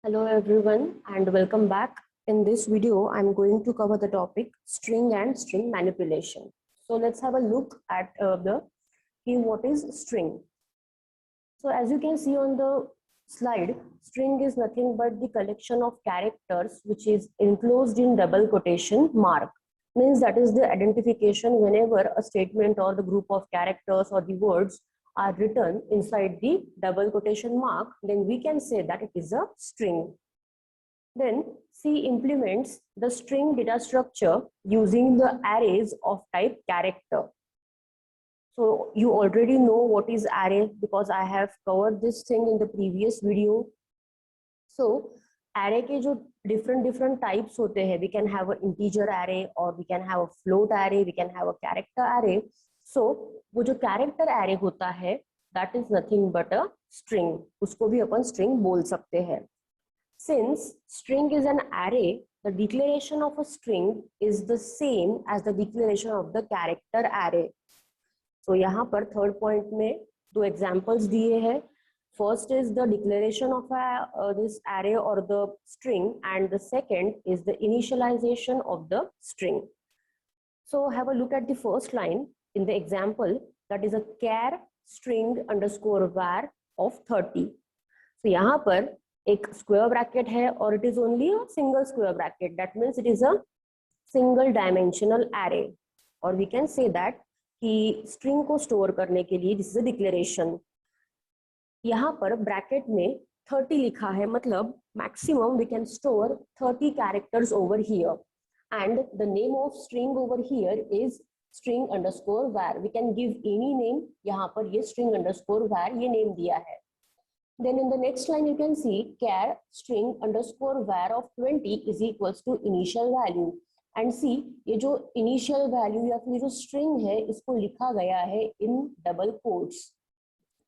Hello everyone and welcome back. In this video, I'm going to cover the topic string and string manipulation. So let's have a look at what is string. So as you can see on the slide, string is nothing but the collection of characters which is enclosed in double quotation mark. Means that is the identification whenever a statement or the group of characters or the words are written inside the double quotation mark, then we can say that it is a string. Then C implements the string data structure using the arrays of type character. So you already know what is array because I have covered this thing in the previous video. So array के जो different types होते हैं, we can have an integer array or we can have a float array, we can have a character array. So वो जो character array होता है, that is nothing but a string. उसको भी अपन string बोल सकते हैं. Since string is an array, the declaration of a string is the same as the declaration of the character array. So यहाँ पर third point में दो examples दिए हैं. First is the declaration of this array or the string, and the second is the initialization of the string. So have a look at the first line in the example, that is a char string underscore var of 30. So यहाँ पर एक square bracket है और it is only a single square bracket, that means it is a single dimensional array. और we can say that कि string को store करने के लिए दिस इज अ डिक्लेरेशन. यहाँ पर ब्रैकेट में 30 लिखा है, मतलब maximum we can store 30 characters over here, and the name of string over here is string underscore var. We can give any name. यहाँ पर ये string underscore var ये नेम दिया है. Then in the next line you can see char string underscore var of 20 is equals to initial value. And see ये जो initial value या फिर जो string है इसको लिखा गया है in double quotes.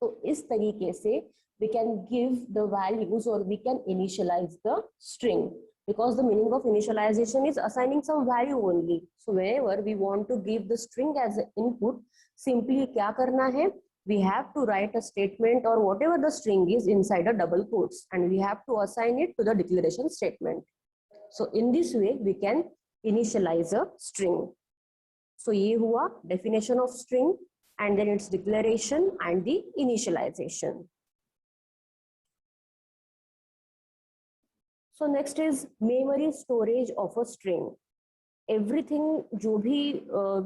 तो इस तरीके से we can give the values or we can initialize the string, because the meaning of initialization is assigning some value only. So whenever we want to give the string as an input, simply क्या करना है, we have to write a statement or whatever the string is inside a double quotes, and we have to assign it to the declaration statement. So in this way we can initialize a string. So ये हुआ definition of string and then its declaration and the initialization. So next is memory storage of a string. Everything जो भी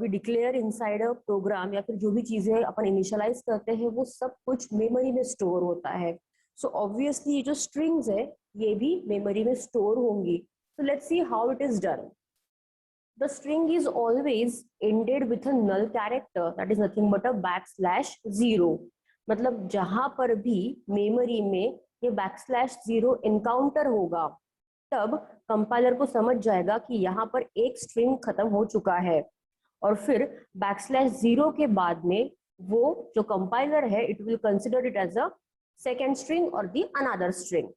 we declare inside a program या फिर जो भी चीजें अपन initialise करते हैं वो सब कुछ मेमोरी में स्टोर होता है. सो ऑब्वियसली ये जो स्ट्रिंग्स है ये भी मेमोरी में स्टोर होंगी. So let's see how it is done. The string is always ended with a null character, that is nothing but a \0. मतलब जहां पर भी मेमोरी में ये \0 एनकाउंटर होगा तब कंपाइलर को समझ जाएगा कि यहाँ पर एक स्ट्रिंग खत्म हो चुका है, और फिर \0 के बाद में वो जो कंपाइलर है it will consider it as a second string और the another string.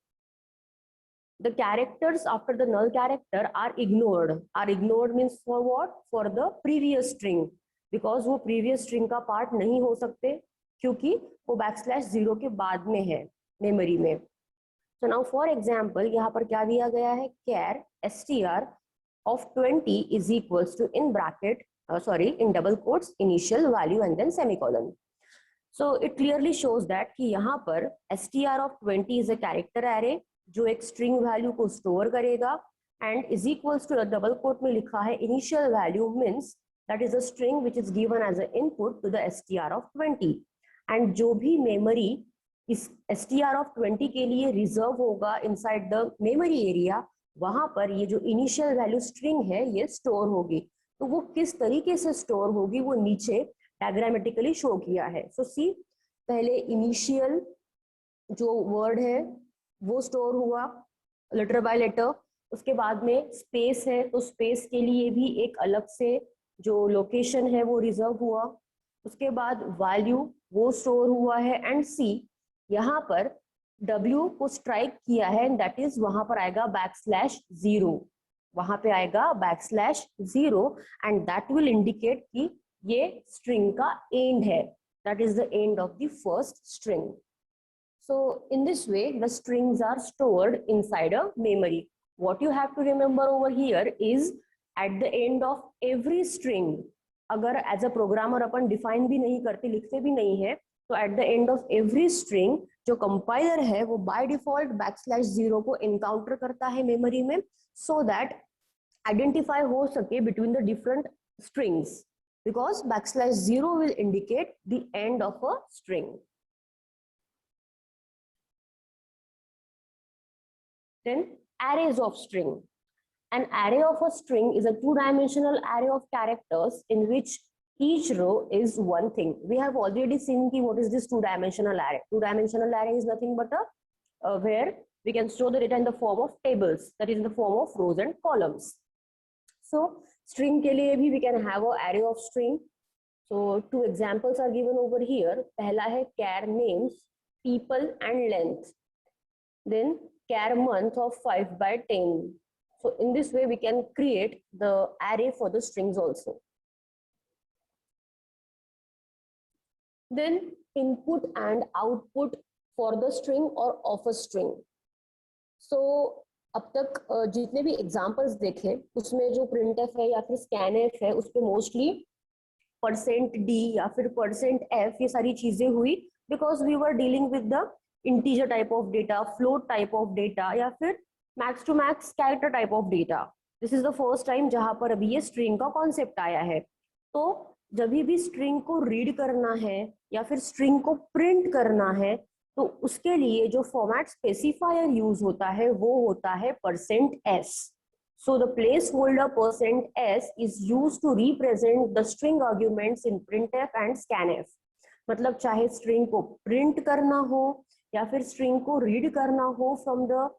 The characters after the null character are ignored. Are ignored means for what? For the previous string, because वो previous string का part नहीं हो सकते क्योंकि वो \0 के बाद में है मेमोरी में. So now for example यहाँ पर क्या दिया गया है, char str of 20 is equals to in bracket in double quotes initial value and then semicolon. So it clearly shows that कि यहाँ पर str of 20 is a character array जो एक string value को store करेगा, and is equals to double quote में लिखा है initial value means that is a string which is given as an input to the str of 20, and जो भी memory इस str of 20 के लिए रिजर्व होगा इनसाइड द मेमोरी एरिया, वहां पर ये जो इनिशियल वैल्यू स्ट्रिंग है ये स्टोर होगी. तो वो किस तरीके से स्टोर होगी वो नीचे डायग्रामेटिकली शो किया है. सो सी पहले इनिशियल जो वर्ड है वो स्टोर हुआ लेटर बाय लेटर, उसके बाद में स्पेस है तो स्पेस के लिए भी एक अलग से जो लोकेशन है वो रिजर्व हुआ, उसके बाद वैल्यू वो स्टोर हुआ है, एंड सी यहाँ पर W को स्ट्राइक किया है, दैट इज वहां पर आएगा \0, वहां पे आएगा \0, एंड दैट विल इंडिकेट कि ये स्ट्रिंग का एंड है, that is the end of the first string. So in this way, the strings are stored inside a memory. What you have to remember over here is at the end of every string, अगर as a programmer upon define भी नहीं करते, लिखते भी नहीं है, तो at the end of every string जो compiler है वो by default \0 को encounter करता है memory में, so that identify हो सके between the different strings, because \0 will indicate the end of a string. Then arrays of string. An array of a string is a two-dimensional array of characters in which each row is one thing. We have already seen what is this two-dimensional array. Two-dimensional array is nothing but where we can store the data in the form of tables, that is in the form of rows and columns. So string ke liye bhi we can have an array of string. So two examples are given over here. Pehla hai char names, people and length. Then char month of 5 by 10. So in this way we can create the array for the strings also. Then input and output for the string or of a string. So अब तक जितने भी examples देखे उसमें जो printf है या फिर scanf है उस पे मोस्टली %d या फिर %f ये सारी चीजें हुई, because we were dealing with the integer type of data, float type of data या फिर max to max character type of data. This is the first time जहां पर अभी ये string का concept आया है. तो जब भी string को read करना है या फिर string को print करना है तो उसके लिए जो फॉर्मेट स्पेसिफायर यूज होता है वो होता है %s. So the placeholder %s is used to represent the string arguments in printf and scanf. मतलब चाहे स्ट्रिंग को प्रिंट करना हो या फिर स्ट्रिंग को रीड करना हो फ्रॉम द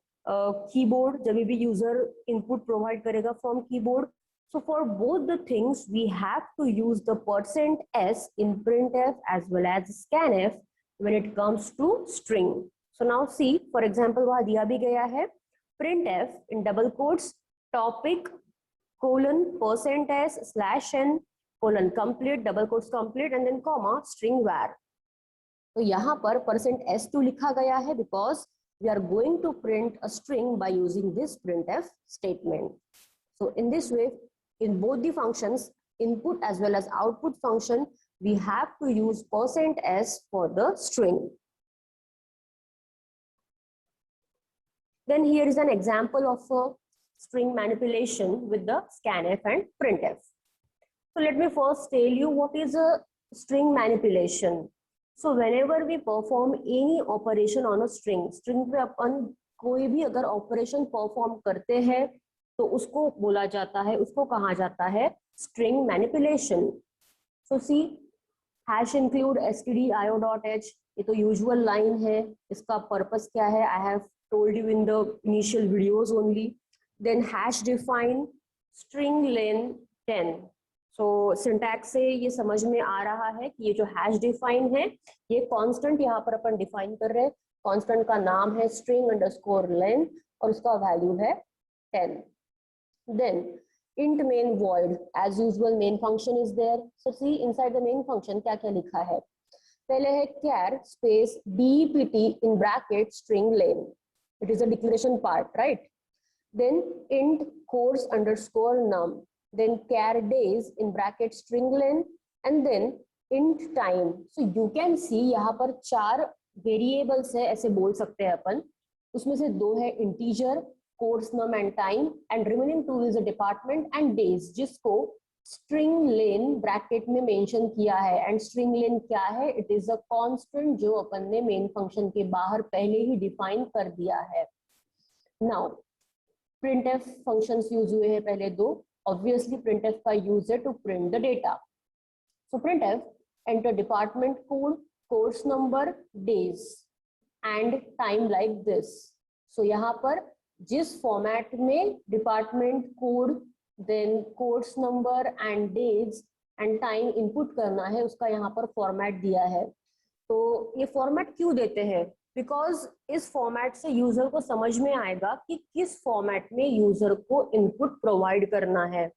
कीबोर्ड, जब भी यूजर इनपुट प्रोवाइड करेगा from keyboard. So for both the things we have to use the %s in printf as well as scanf when it comes to string. So now see, for example, वहाँ दिया भी गया है printf in double quotes topic :%s/n complete double quotes complete and then comma string var. तो यहाँ पर %s2 लिखा गया है because we are going to print a string by using this printf statement. So in this way, in both the functions, input as well as output function, we have to use %s for the string. Then here is an example of a string manipulation with the scanf and printf. So let me first tell you what is a string manipulation. So whenever we perform any operation on a string पे अपन कोई भी अगर operation perform करते हैं तो उसको बोला जाता है, उसको कहा जाता है string manipulation. So see, hash include stdio.h, ये तो usual line है, इसका purpose क्या है I have told you in the initial videos only. Then hash define string len 10. So syntax से ये समझ में आ रहा है कि ये जो hash define है ये constant यहाँ पर अपन define कर रहे हैं. Constant का नाम है string_len और उसका value है 10. Then int main void, as usual main function is there. So see inside the main function क्या क्या लिखा है. पहले है char space dept in bracket string len. It is a declaration part, right? Then int course_num. Then char days in bracket string len and then int time. So you can see यहाँ पर 4 variables है, ऐसे बोल सकते हैं अपन. उसमें से 2 है integer, course num and time, and remaining 2 is a department and days, जिसको string len bracket में mention किया है. And string len क्या है? It is a constant जो अपन ने main function के बाहर पहले ही define कर दिया है. Now printf functions use हुए हैं पहले 2. Obviously printf का use है to print the data. So printf enter department code, course number, days and time like this. So यहाँ पर जिस फॉर्मेट में department code, then course number and days and time input करना है उसका यहाँ पर फॉर्मेट दिया है. तो ये फॉर्मेट क्यों देते हैं? बिकॉज इस फॉर्मेट से यूजर को समझ में आएगा कि किस फॉर्मेट में यूजर को इनपुट प्रोवाइड करना है.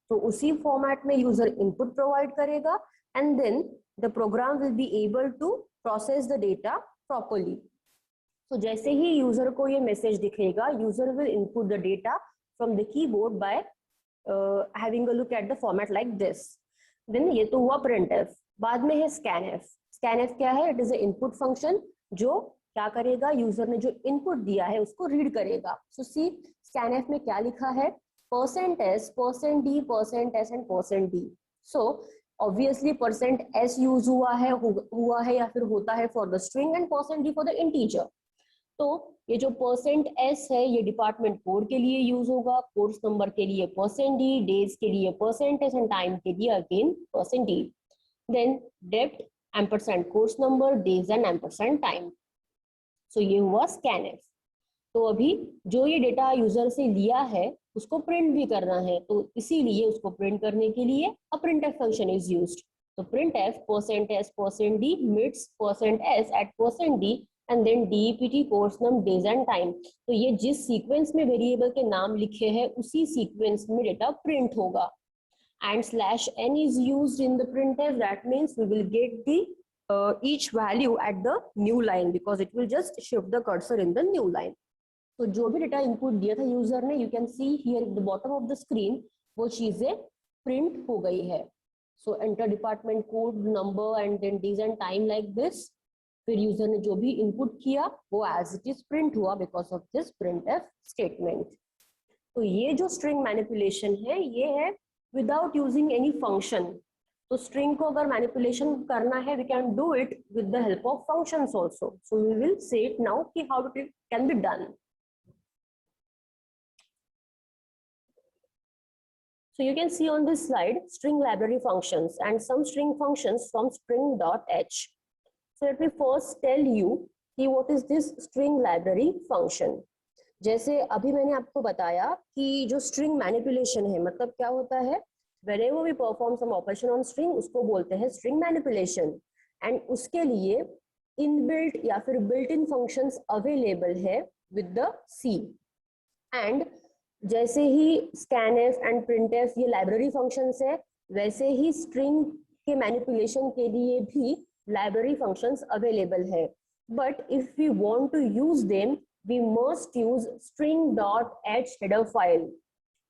तो उसी फॉर्मेट में यूजर इनपुट प्रोवाइड करेगा and then the program will be able to process the data properly. तो जैसे ही यूजर को ये मैसेज दिखेगा, user will input the data from the keyboard by having a look at the format like this. Then ये तो हुआ printf। बाद में है scanf। scanf क्या है? It is a input function जो क्या करेगा, यूजर ने जो इनपुट दिया है उसको रीड करेगा। सो सी scanf में क्या लिखा है, %s, %d, %s and %d। So obviously %s use हुआ है या फिर होता है for the string and %d for the integer. तो ये जो %s है ये डिपार्टमेंट कोड के लिए यूज होगा, कोर्स नंबर के लिए %d, डेज के लिए %s एंड टाइम के लिए again %d। Then depth ampersand course number, days and ampersand time. So ये हुआ scanf। तो अभी जो ये डेटा यूजर से लिया है उसको प्रिंट भी करना है, तो इसीलिए उसको प्रिंट करने के लिए a printf function is used. तो printf %s, %d meets %s at %d and then dept course num, days and time. तो ये जिस सीक्वेंस में वेरिएबल के नाम लिखे हैं उसी सीक्वेंस में डेटा प्रिंट होगा। And /n is used in the printf, that means we will get the each value at the new line because it will just shift the cursor in the new line. तो जो भी data input दिया था user ने, you can see here at the bottom of the screen वो चीजें print हो गई है। So enter department code number and then days and time like this. फिर यूजर ने जो भी इनपुट किया वो एज इट इज प्रिंट हुआ because of this printf statement. तो ये जो स्ट्रिंग मैनिपुलेशन है ये है विदाउट यूजिंग एनी फंक्शन। तो स्ट्रिंग को अगर मैनिपुलेशन करना है we can do it with the help of functions also. So we will say it now कि how it can be done. So you can see on this slide string library functions and some string functions from string.h. So let me first tell you कि what is this string library function। जैसे अभी मैंने आपको बताया कि जो string manipulation है मतलब क्या होता है, whenever we perform some operation on string उसको बोलते हैं string manipulation। and उसके लिए inbuilt या फिर built-in functions available है with the C। and जैसे ही scanf एंड printf ये लाइब्रेरी फंक्शंस है, वैसे ही स्ट्रिंग के मैनिपुलेशन के लिए भी लाइब्रेरी फंक्शंस अवेलेबल है। But if we want to use them we must use string.h header file.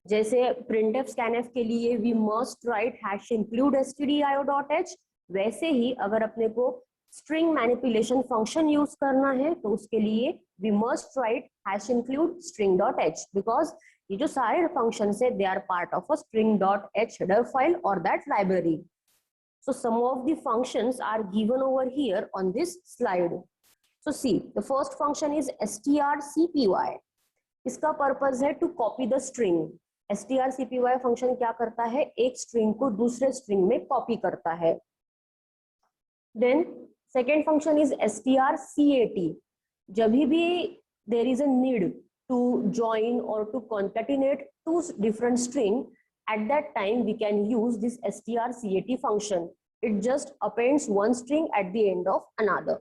जैसे printf scanf के लिए we must write #include stdio.h, वैसे ही अगर अपने को स्ट्रिंग मैनिपुलेशन फंक्शन यूज करना है तो उसके लिए we must write #include string.h because ये जो सारे फंक्शंस है they are part of a string.h header file or that library. So some of the functions are given over here on this slide. So see, the first function is strcpy. इसका purpose है to copy the string. strcpy function क्या करता है, एक string को दूसरे string में copy करता है। Then second function is strcat। जब भी there is a need to join or to concatenate two different string, at that time we can use this strcat function. It just appends one string at the end of another.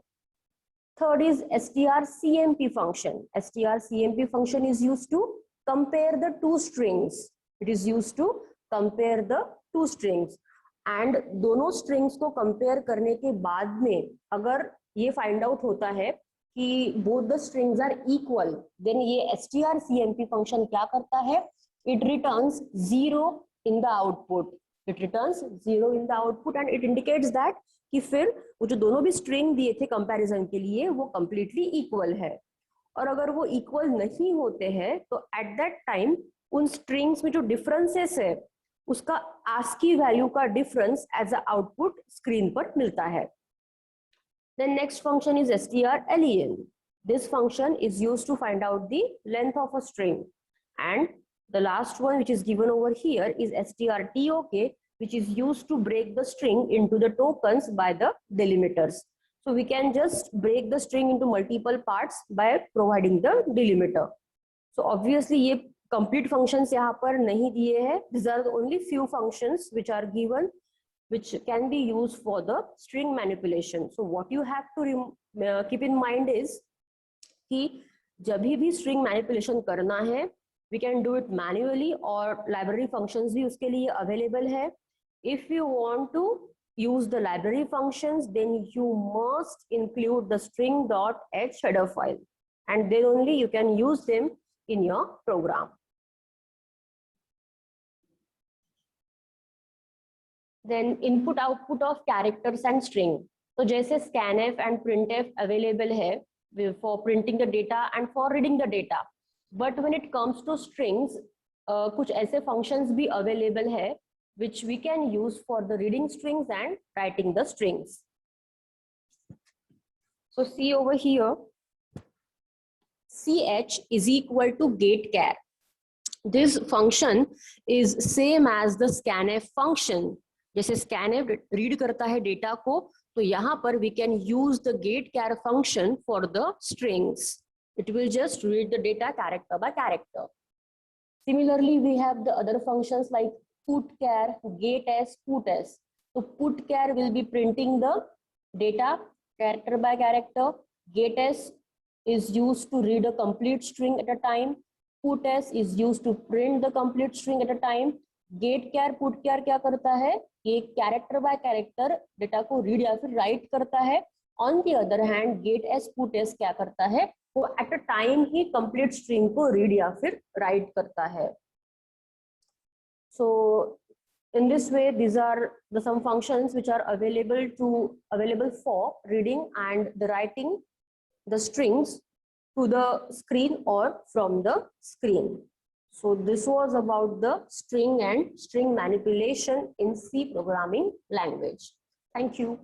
Third is strcmp function. strcmp function is used to compare the two strings. It is used to compare the two strings. And दोनों strings को compare करने के बाद में अगर ये find out होता है कि both the strings are equal, then ये strcmp function क्या करता है, it returns 0 in the output. It returns 0 in the output and it indicates that कि फिर वो जो दोनों भी string दिए थे comparison के लिए वो completely equal है। और अगर वो equal नहीं होते हैं तो at that time उन strings में जो differences है उसका ASCII value का difference as a output screen पर मिलता है। Then next function is strlen. This function is used to find out the length of a string. And the last one which is given over here is strtok, which is used to break the string into the tokens by the delimiters. So we can just break the string into multiple parts by providing the delimiter. So obviously ये complete functions यहाँ पर नहीं दिए हैं. These are the only few functions which are given which can be used for the string manipulation. So what you have to keep in mind is कि जब भी string manipulation करना है we can do it manually और library functions भी उसके लिए available है. If you want to use the library functions then you must include the string.h header file. and then only you can use them in your program. Then input output of characters and string. तो जैसे scanf and printf available है for printing the data and for reading the data, but when it comes to strings, कुछ ऐसे functions भी available है which we can use for the reading strings and writing the strings. So see over here, ch is equal to getChar. This function is same as the scanf function. जैसे scanf read करता है data को, तो यहाँ पर we can use the getChar function for the strings. It will just read the data character by character. Similarly, we have the other functions like putChar, getS, putS. So putChar will be printing the data character by character. getS is used to read a complete string at a time. putS is used to print the complete string at a time. getChar, putChar क्या करता है, ये character bye character data को read या फिर right करता है. On the other hand getS, putS क्या करता है, वो at a time he complete string को रीड या फिर राइट करता है. So in this way, these are the some functions which are available for reading and the writing the strings to the screen or from the screen. So this was about the string and string manipulation in C programming language. Thank you.